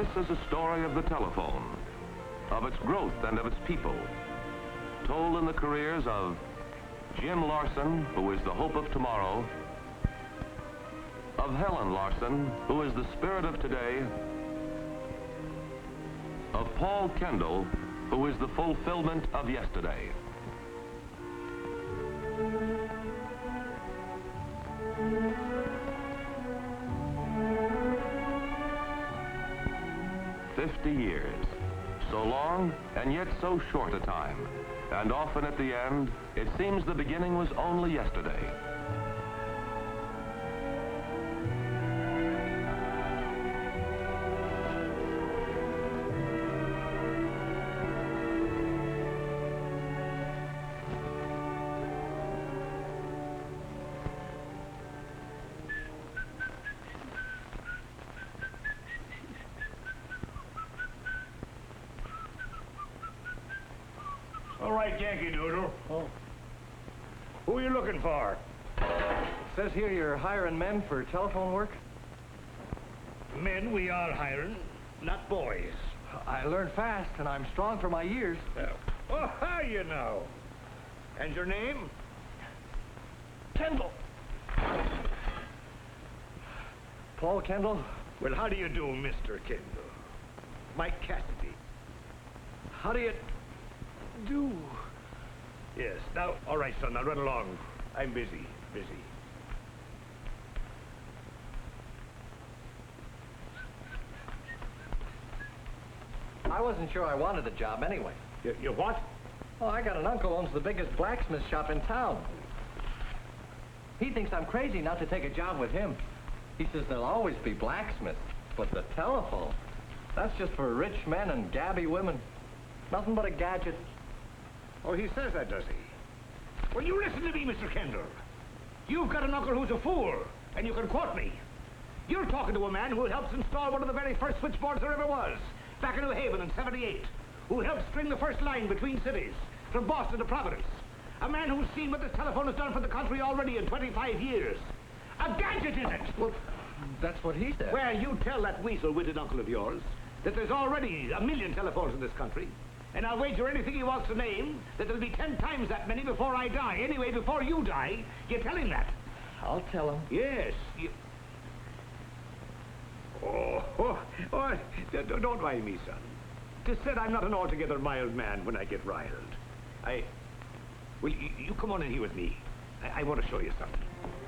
This is a story of the telephone, of its growth and of its people, told in the careers of Jim Larson, who is the hope of tomorrow, of Helen Larson, who is the spirit of today, of Paul Kendall, who is the fulfillment of yesterday. "50 years, so long and yet so short a time, and often at the end, it seems the beginning was only yesterday." All right, Yankee Doodle. Oh. Who are you looking for? It says here you're hiring men for telephone work. Men we are hiring, not boys. I learn fast, and I'm strong for my years. Oh, how you know? And your name? Kendall. Paul Kendall. Well, how do you do, Mr. Kendall? Mike Cassidy. How do you do? Yes. Now, all right, son, now run along. I'm busy. I wasn't sure I wanted the job anyway. You what? Oh, I got an uncle who owns the biggest blacksmith shop in town. He thinks I'm crazy not to take a job with him. He says there'll always be blacksmiths, but the telephone, that's just for rich men and gabby women. Nothing but a gadget. Oh, he says that, does he? Well, you listen to me, Mr. Kendall. You've got an uncle who's a fool, and you can quote me. You're talking to a man who helped install one of the very first switchboards there ever was, back in New Haven in '78, who helped string the first line between cities, from Boston to Providence. A man who's seen what this telephone has done for the country already in 25 years. A gadget, is it? Well, that's what he said. Well, you tell that weasel-witted uncle of yours that there's already 1 million telephones in this country, and I'll wager anything he wants to name that there'll be 10 times that many before I die. Anyway, before you die, you tell him that. I'll tell him. Yes. Don't mind me, son. 'Tis said I'm not an altogether mild man when I get riled. Well, you come on in here with me. I want to show you something.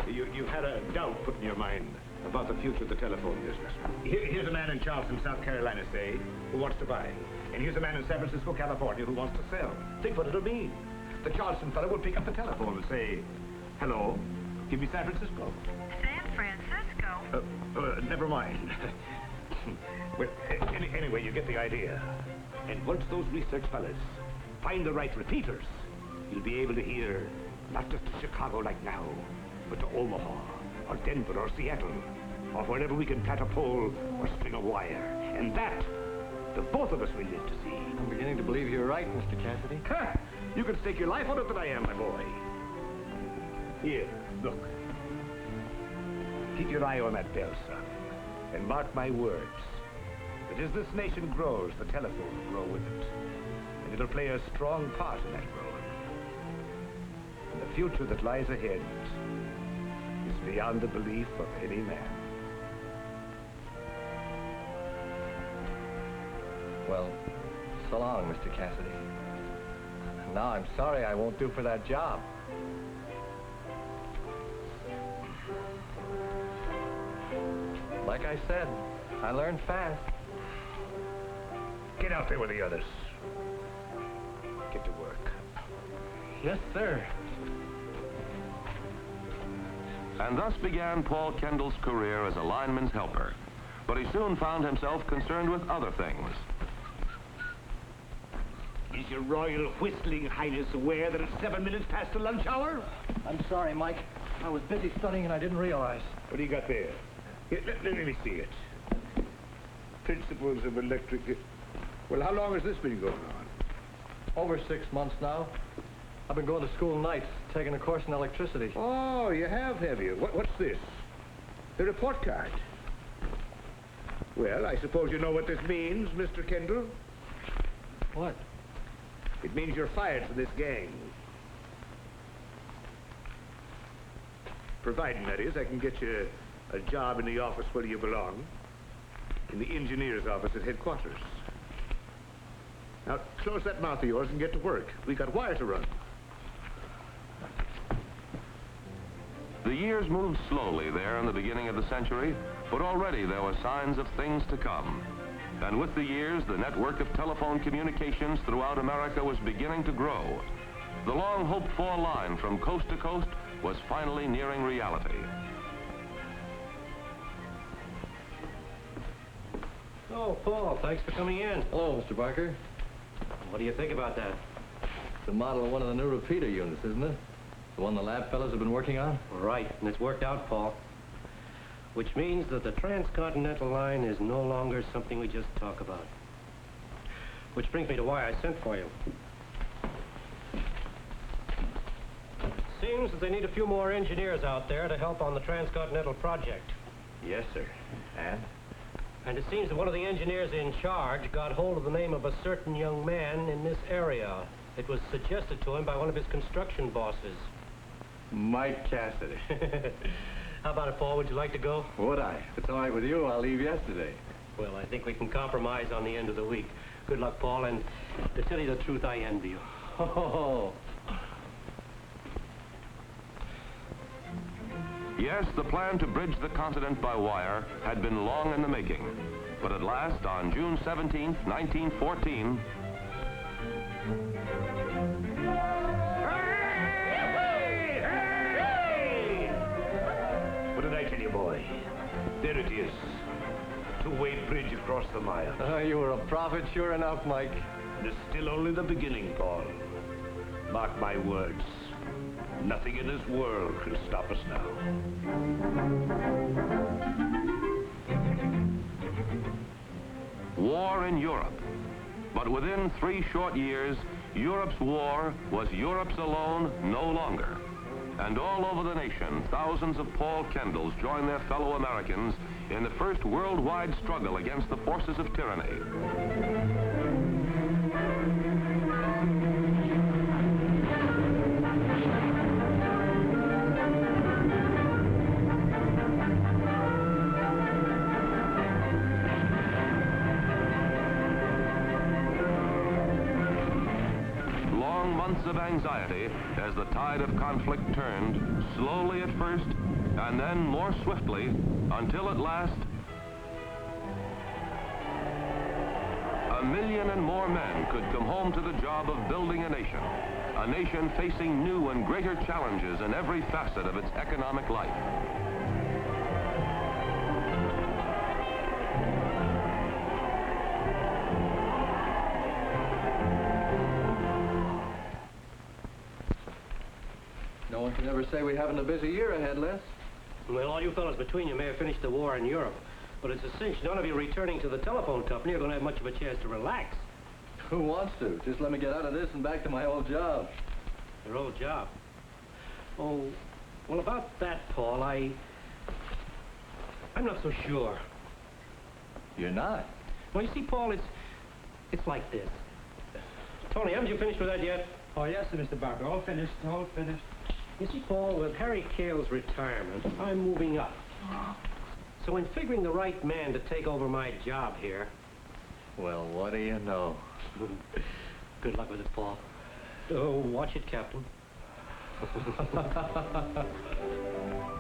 You've had a doubt put in your mind about the future of the telephone business. Here's a man in Charleston, South Carolina, say, who wants to buy. And here's a man in San Francisco, California, who wants to sell. Think what it'll mean. The Charleston fellow would pick up the telephone and say, "Hello, give me San Francisco." San Francisco? Never mind. Well, anyway, you get the idea. And once those research fellas find the right repeaters, you'll be able to hear not just to Chicago like now, but to Omaha, or Denver, or Seattle, or wherever we can plant a pole or string a wire. And that, the both of us will live to see. I'm beginning to believe you're right, Mr. Cassidy. Ha! You can stake your life on it that I am, my boy. Here, look. Keep your eye on that bell, son, and mark my words. That as this nation grows, the telephone will grow with it. And it'll play a strong part in that growing. And the future that lies ahead is beyond the belief of any man. Well, so long, Mr. Cassidy. Now I'm sorry I won't do for that job. Like I said, I learned fast. Get out there with the others. Get to work. Yes, sir. And thus began Paul Kendall's career as a lineman's helper. But he soon found himself concerned with other things. Is your Royal Whistling Highness aware that it's 7 minutes past the lunch hour? I'm sorry, Mike. I was busy studying and I didn't realize. What do you got there? Here, let me see it. Principles of electric... Well, how long has this been going on? Over 6 months now. I've been going to school nights, taking a course in electricity. Oh, you have you? What's this? The report card. Well, I suppose you know what this means, Mr. Kendall. What? It means you're fired from this gang. Providing, that is, I can get you a job in the office where you belong. In the engineer's office at headquarters. Now, close that mouth of yours and get to work. We got wire to run. The years moved slowly there in the beginning of the century, but already there were signs of things to come. And with the years, the network of telephone communications throughout America was beginning to grow. The long hoped-for line from coast to coast was finally nearing reality. Oh, Paul, thanks for coming in. Hello, Mr. Barker. What do you think about that? The model of one of the new repeater units, isn't it? The one the lab fellows have been working on? Right, and it's worked out, Paul. Which means that the transcontinental line is no longer something we just talk about. Which brings me to why I sent for you. Seems that they need a few more engineers out there to help on the transcontinental project. Yes, sir. And? And it seems that one of the engineers in charge got hold of the name of a certain young man in this area. It was suggested to him by one of his construction bosses. Mike Cassidy. How about it, Paul? Would you like to go? Would I? If it's all right with you, I'll leave yesterday. Well, I think we can compromise on the end of the week. Good luck, Paul, and to tell you the truth, I envy you. Oh. Yes, the plan to bridge the continent by wire had been long in the making. But at last, on June 17th, 1914... What did I tell you, boy? There it is. Two-way bridge across the mile. You were a prophet, sure enough, Mike. And it's still only the beginning, Paul. Mark my words. Nothing in this world can stop us now. War in Europe. But within 3 short years, Europe's war was Europe's alone no longer. And all over the nation, thousands of Paul Kendalls joined their fellow Americans in the first worldwide struggle against the forces of tyranny. Months of anxiety as the tide of conflict turned, slowly at first, and then more swiftly, until at last, 1 million and more men could come home to the job of building a nation facing new and greater challenges in every facet of its economic life. No one can ever say we haven't a busy year ahead, Les. Well, all you fellas between you may have finished the war in Europe, but it's a cinch none of you returning to the telephone company are going to have much of a chance to relax. Who wants to? Just let me get out of this and back to my old job. Your old job? Oh, well, about that, Paul, I'm not so sure. You're not? Well, you see, Paul, it's like this. Tony, haven't you finished with that yet? Oh, yes, sir, Mr. Barker. All finished, all finished. You see, Paul, with Harry Cale's retirement, I'm moving up. So in figuring the right man to take over my job here... Well, what do you know? Good luck with it, Paul. Oh, watch it, Captain.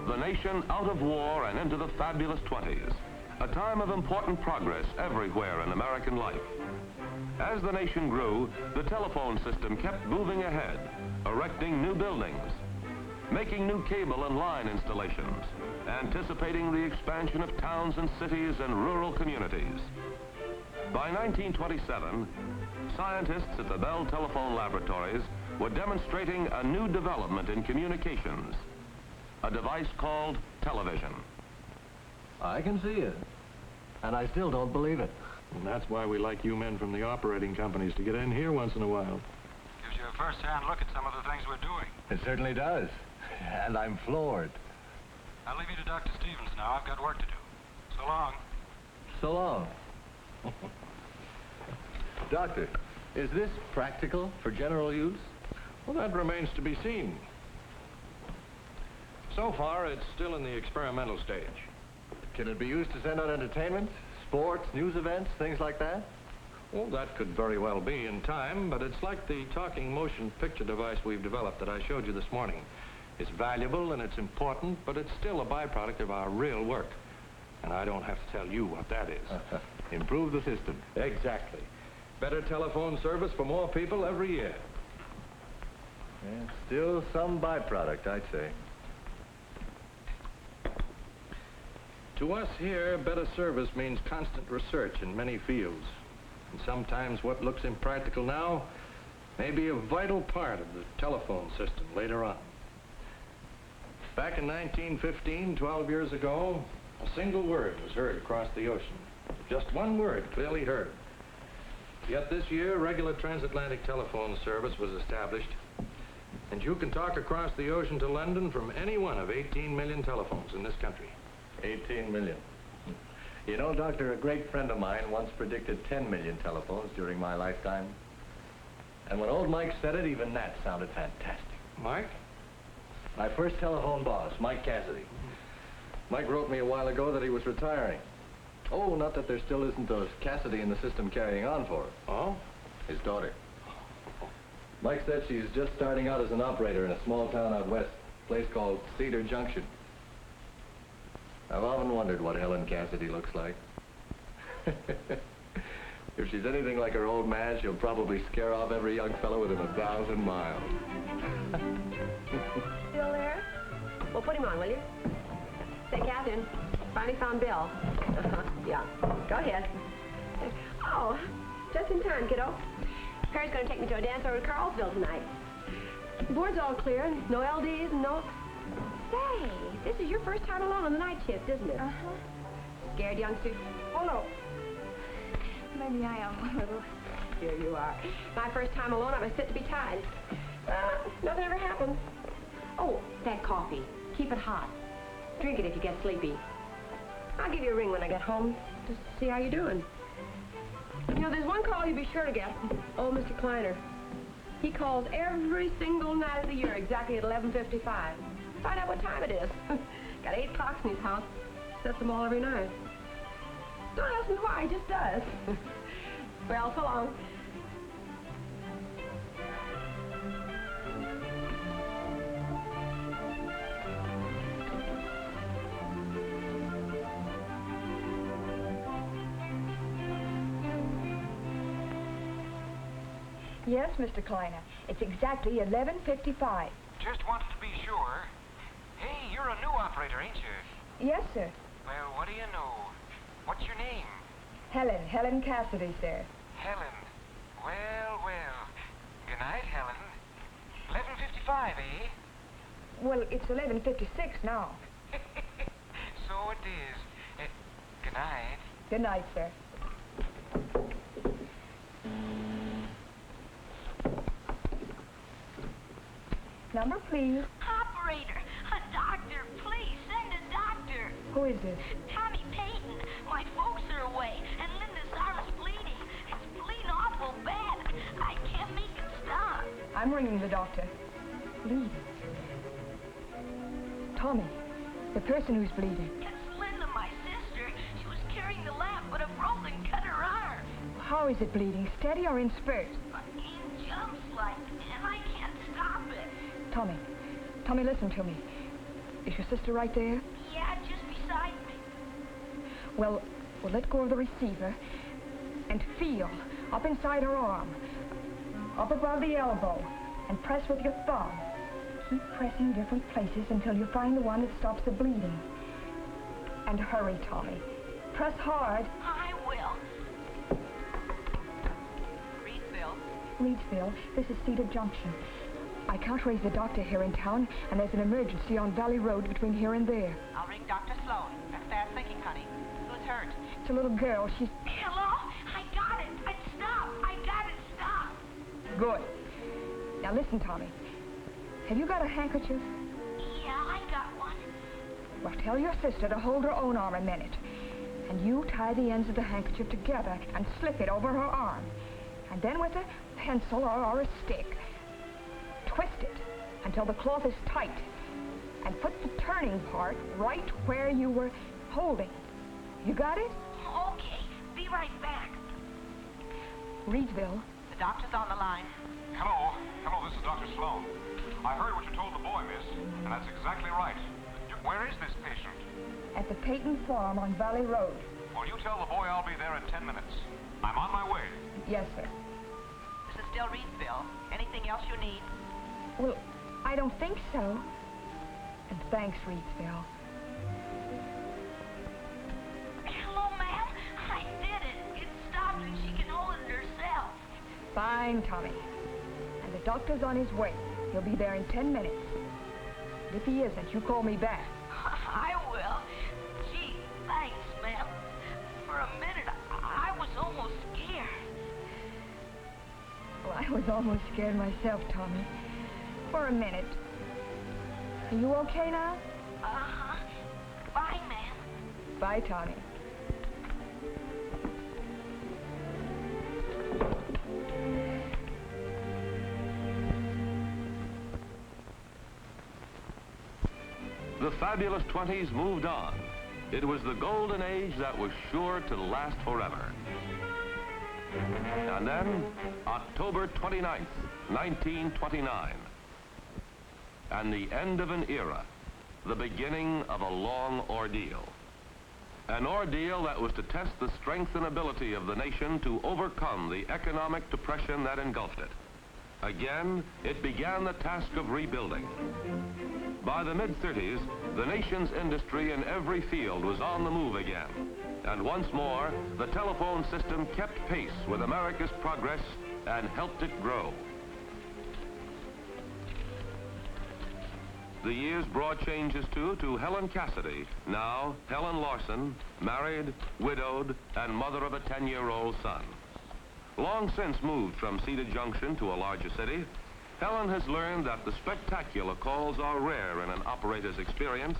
The nation out of war and into the fabulous 20s. A time of important progress everywhere in American life. As the nation grew, the telephone system kept moving ahead, erecting new buildings, making new cable and line installations, anticipating the expansion of towns and cities and rural communities. By 1927, scientists at the Bell Telephone Laboratories were demonstrating a new development in communications, a device called television. I can see it. And I still don't believe it. And that's why we like you men from the operating companies to get in here once in a while. Gives you a first-hand look at some of the things we're doing. It certainly does. And I'm floored. I'll leave you to Dr. Stevens now. I've got work to do. So long. So long. Doctor, is this practical for general use? Well, that remains to be seen. So far, it's still in the experimental stage. Can it be used to send out entertainment, sports, news events, things like that? Well, that could very well be in time, but it's like the talking motion picture device we've developed that I showed you this morning. It's valuable and it's important, but it's still a byproduct of our real work. And I don't have to tell you what that is. Improve the system. Exactly. Better telephone service for more people every year. Yeah, still some byproduct, I'd say. To us here, better service means constant research in many fields. And sometimes what looks impractical now may be a vital part of the telephone system later on. Back in 1915, 12 years ago, a single word was heard across the ocean. Just one word clearly heard. Yet this year, regular transatlantic telephone service was established, and you can talk across the ocean to London from any one of 18 million telephones in this country. 18 million. You know, Doctor, a great friend of mine once predicted 10 million telephones during my lifetime. And when old Mike said it, even that sounded fantastic. Mike? My first telephone boss, Mike Cassidy. Mike wrote me a while ago that he was retiring. Oh, not that there still isn't a Cassidy in the system carrying on for her. Oh? His daughter. Mike said she's just starting out as an operator in a small town out west, a place called Cedar Junction. I've often wondered what Helen Cassidy looks like. If she's anything like her old man, she'll probably scare off every young fellow within 1,000 miles. Still there? Well, put him on, will you? Say, Catherine, finally found Bill. Yeah, go ahead. Oh, just in time, kiddo. Perry's going to take me to a dance over to Carlsville tonight. The board's all clear, no LDs, no... Say, this is your first time alone on the night shift, isn't it? Uh-huh. Scared, youngster? Oh, no. Maybe I am a little. Here you are. My first time alone, I was fit to be tied. Nothing ever happens. Oh, that coffee. Keep it hot. Drink it if you get sleepy. I'll give you a ring when I get home, just to see how you're doing. You know, there's one call you'll be sure to get. Old Mr. Kleiner. He calls every single night of the year, exactly at 11:55. Find out what time it is. Got 8 clocks in his house. Sets them all every night. Don't ask me why, he just does. Well, so long. Yes, Mr. Kleiner. It's exactly 11:55. Just wanted to be sure. Hey, you're a new operator, ain't you? Yes, sir. Well, what do you know? What's your name? Helen Cassidy, sir. Helen. Well, well. Good night, Helen. 11:55, eh? Well, it's 11:56 now. So it is. Good night. Good night, sir. Number, please. Operator, a doctor, please send a doctor. Who is this? Tommy Payton. My folks are away, and Linda's arm's bleeding. It's bleeding awful bad. I can't make it stop. I'm ringing the doctor. Bleeding. Tommy, the person who's bleeding. It's Linda, my sister. She was carrying the lamp, but a broken cut her arm. How is it bleeding? Steady or in spurts? In jumps like, and I can't stop it. Tommy, listen to me. Is your sister right there? Yeah, just beside me. Well, let go of the receiver and feel up inside her arm, up above the elbow, and press with your thumb. Keep pressing different places until you find the one that stops the bleeding. And hurry, Tommy. Press hard. I will. Reedsville, this is Cedar Junction. I can't raise the doctor here in town, and there's an emergency on Valley Road between here and there. I'll ring Dr. Sloan. That's fast thinking, honey. Who's hurt? It's a little girl. She's... Hello? I got it. Stop. I got it. Stop. Good. Now listen, Tommy. Have you got a handkerchief? Yeah, I got one. Well, tell your sister to hold her own arm a minute. And you tie the ends of the handkerchief together and slip it over her arm. And then with a pencil or a stick, twist it until the cloth is tight. And put the turning part right where you were holding. You got it? Okay, be right back. Reedsville. The doctor's on the line. Hello, this is Dr. Sloan. I heard what you told the boy, miss, and that's exactly right. Where is this patient? At the Peyton Farm on Valley Road. Well, you tell the boy I'll be there in 10 minutes. I'm on my way. Yes, sir. This is still Reedsville. Anything else you need? Well, I don't think so. And thanks, Reedsville. Hello, ma'am. I did it. It stopped and she can hold it herself. Fine, Tommy. And the doctor's on his way. He'll be there in 10 minutes. And if he isn't, you call me back. I will. Gee, thanks, ma'am. For a minute, I was almost scared. Well, I was almost scared myself, Tommy. For a minute. Are you okay now? Uh-huh. Bye, ma'am. Bye, Tommy. The fabulous 20s moved on. It was the golden age that was sure to last forever. And then, October 29th, 1929. And the end of an era, the beginning of a long ordeal. An ordeal that was to test the strength and ability of the nation to overcome the economic depression that engulfed it. Again, it began the task of rebuilding. By the mid-30s, the nation's industry in every field was on the move again. And once more, the telephone system kept pace with America's progress and helped it grow. The years brought changes, too, to Helen Cassidy, now Helen Larson, married, widowed, and mother of a 10-year-old son. Long since moved from Cedar Junction to a larger city, Helen has learned that the spectacular calls are rare in an operator's experience,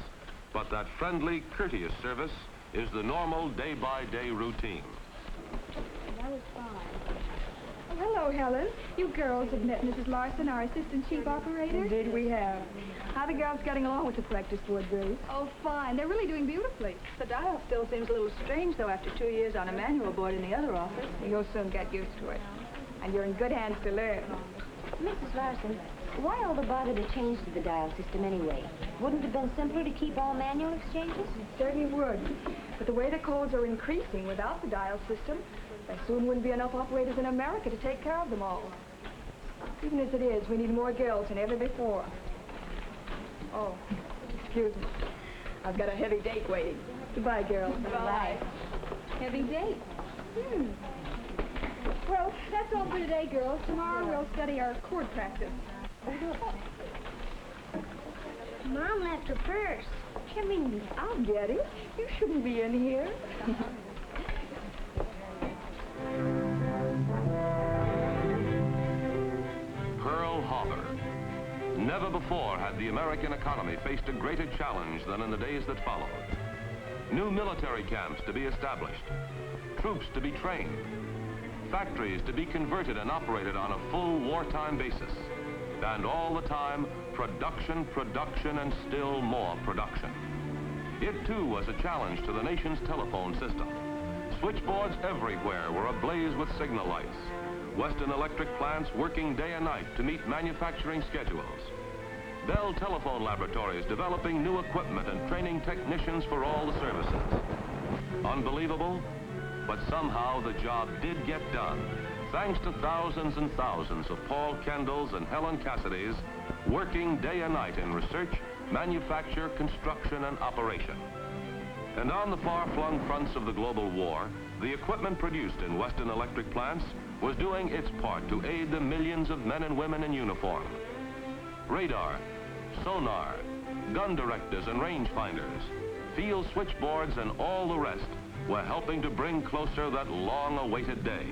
but that friendly, courteous service is the normal day-by-day routine. That was fine. Oh, hello, Helen. You girls have met Mrs. Larson, our assistant chief operator? Indeed we have. How are the girls getting along with the practice board, Grace? Oh, fine. They're really doing beautifully. The dial still seems a little strange, though, after 2 years on a manual board in the other office. You'll soon get used to it. And you're in good hands to learn. Mrs. Larson, why all the bother to change to the dial system anyway? Wouldn't it have been simpler to keep all manual exchanges? It certainly would. But the way the calls are increasing without the dial system, there soon wouldn't be enough operators in America to take care of them all. Even as it is, we need more girls than ever before. Oh, excuse me. I've got a heavy date waiting. Goodbye, girls. Bye. Heavy date. Well, that's all for today, girls. Tomorrow we'll study our chord practice. Mom left her purse. Come in. I'll get it. You shouldn't be in here. Pearl Harbor. Never before had the American economy faced a greater challenge than in the days that followed. New military camps to be established, troops to be trained, factories to be converted and operated on a full wartime basis, and all the time, production, production, and still more production. It, too, was a challenge to the nation's telephone system. Switchboards everywhere were ablaze with signal lights. Western Electric plants working day and night to meet manufacturing schedules. Bell Telephone Laboratories developing new equipment and training technicians for all the services. Unbelievable? But somehow the job did get done, thanks to thousands and thousands of Paul Kendalls and Helen Cassidys working day and night in research, manufacture, construction, and operation. And on the far-flung fronts of the global war, the equipment produced in Western Electric plants was doing its part to aid the millions of men and women in uniform. Radar, sonar, gun directors and rangefinders, field switchboards, and all the rest were helping to bring closer that long-awaited day.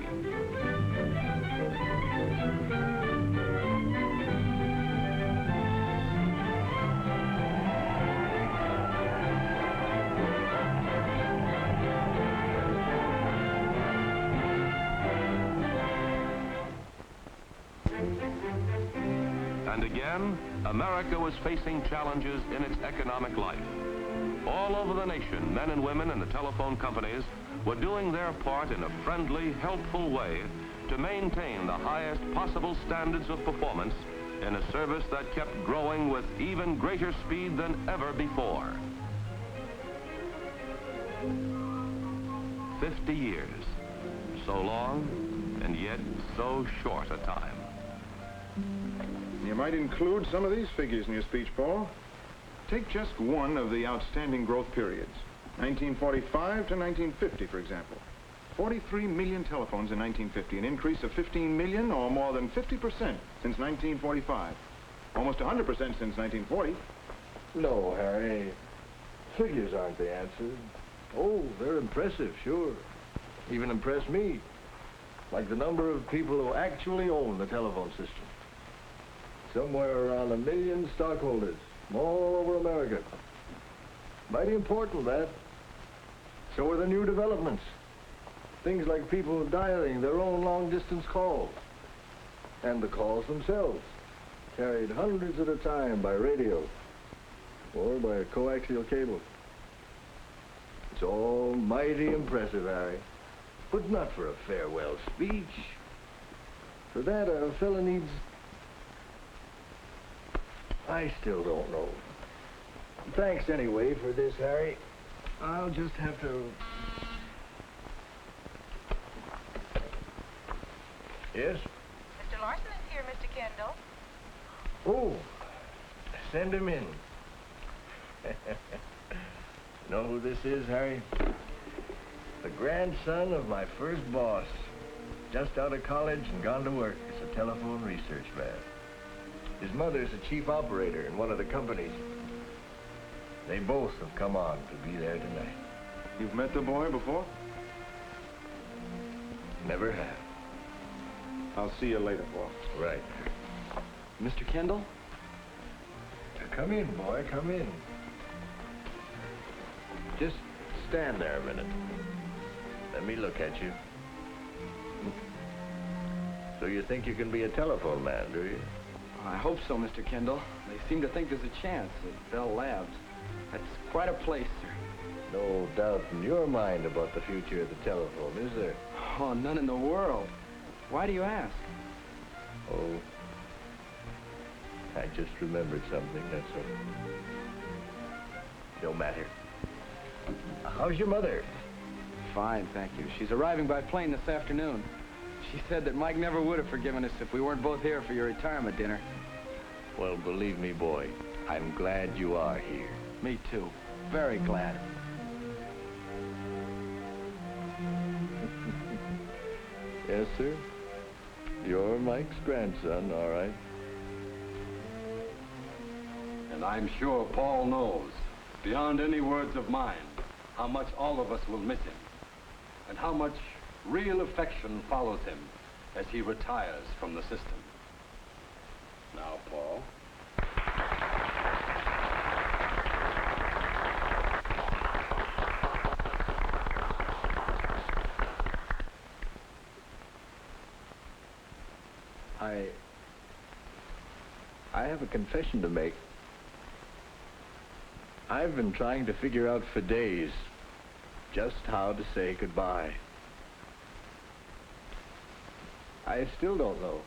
And again, America was facing challenges in its economic life. All over the nation, men and women in the telephone companies were doing their part in a friendly, helpful way to maintain the highest possible standards of performance in a service that kept growing with even greater speed than ever before. 50 years. So long, and yet so short a time. You might include some of these figures in your speech, Paul. Take just one of the outstanding growth periods. 1945 to 1950, for example. 43 million telephones in 1950, an increase of 15 million, or more than 50% since 1945. Almost 100% since 1940. No, Harry. Figures aren't the answer. Oh, they're impressive, sure. Even impress me. Like the number of people who actually own the telephone system. Somewhere around 1 million stockholders, all over America. Mighty important, that. So are the new developments. Things like people dialing their own long-distance calls. And the calls themselves, carried hundreds at a time by radio or by a coaxial cable. It's all mighty impressive, Harry, but not for a farewell speech. For that, a fella needs... I still don't know. Thanks anyway for this, Harry. I'll just have to... Yes? Mr. Larson is here, Mr. Kendall. Oh, send him in. Know who this is, Harry? The grandson of my first boss. Just out of college and gone to work as a telephone research man. His mother's a chief operator in one of the companies. They both have come on to be there tonight. You've met the boy before? Never have. I'll see you later, Paul. Right. Mr. Kendall? Come in, boy, come in. Just stand there a minute. Let me look at you. So you think you can be a telephone man, do you? I hope so, Mr. Kendall. They seem to think there's a chance at Bell Labs. That's quite a place, sir. No doubt in your mind about the future of the telephone, is there? Oh, none in the world. Why do you ask? Oh, I just remembered something, that's all. No matter. How's your mother? Fine, thank you. She's arriving by plane this afternoon. She said that Mike never would have forgiven us if we weren't both here for your retirement dinner. Well, believe me, boy, I'm glad you are here. Me too. Very glad. Yes, sir. You're Mike's grandson, all right. And I'm sure Paul knows, beyond any words of mine, how much all of us will miss him, and how much real affection follows him as he retires from the system. Now, Paul. I have a confession to make. I've been trying to figure out for days just how to say goodbye. I still don't know.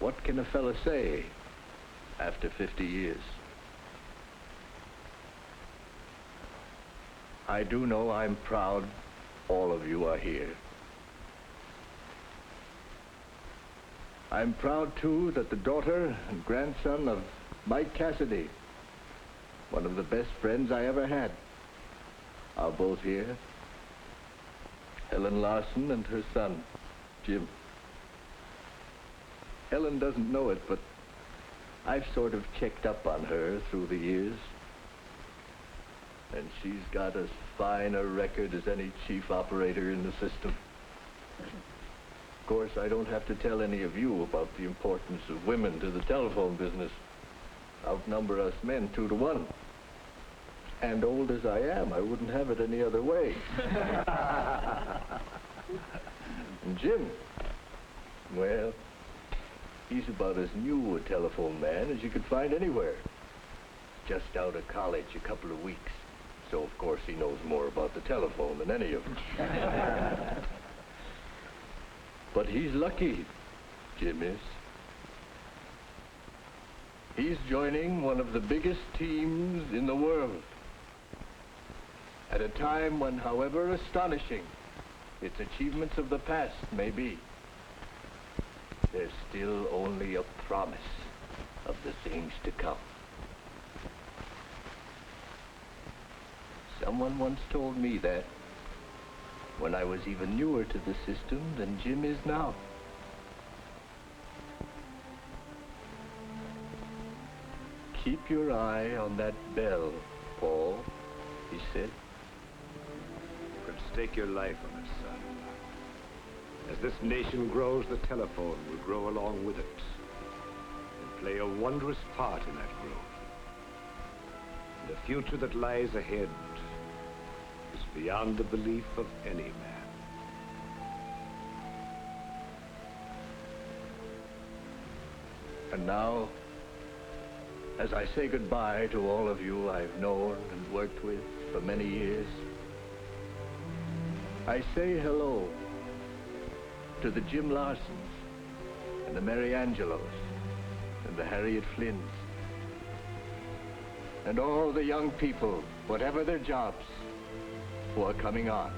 What can a fella say after 50 years? I do know I'm proud all of you are here. I'm proud, too, that the daughter and grandson of Mike Cassidy, one of the best friends I ever had, are both here. Helen Larson and her son, Jim. Helen doesn't know it, but I've sort of checked up on her through the years. And she's got as fine a record as any chief operator in the system. Of course, I don't have to tell any of you about the importance of women to the telephone business. Outnumber us men 2 to 1. And old as I am, I wouldn't have it any other way. And Jim, well, He's about as new a telephone man as you could find anywhere. Just out of college a couple of weeks. So, of course, he knows more about the telephone than any of us. But he's lucky, Jim is. He's joining one of the biggest teams in the world. At a time when, however astonishing its achievements of the past may be, there's still only a promise of the things to come. Someone once told me that when I was even newer to the system than Jim is now. Keep your eye on that bell, Paul, he said. You can stake your life on it, son. As this nation grows, the telephone will grow along with it and play a wondrous part in that growth. And the future that lies ahead is beyond the belief of any man. And now, as I say goodbye to all of you I've known and worked with for many years, I say hello to the Jim Larsons and the Mary Angelos and the Harriet Flynns and all the young people, whatever their jobs, who are coming on.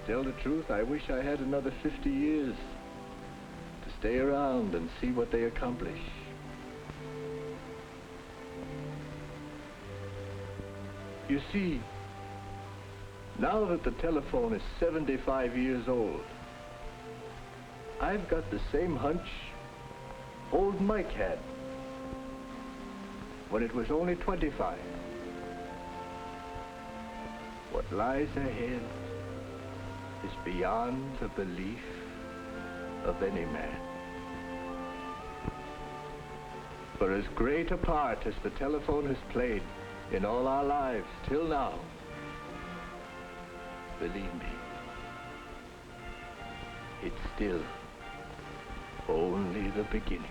To tell the truth, I wish I had another 50 years to stay around and see what they accomplish. You see, now that the telephone is 75 years old, I've got the same hunch old Mike had when it was only 25. What lies ahead is beyond the belief of any man. For as great a part as the telephone has played in all our lives till now, believe me, it's still only the beginning.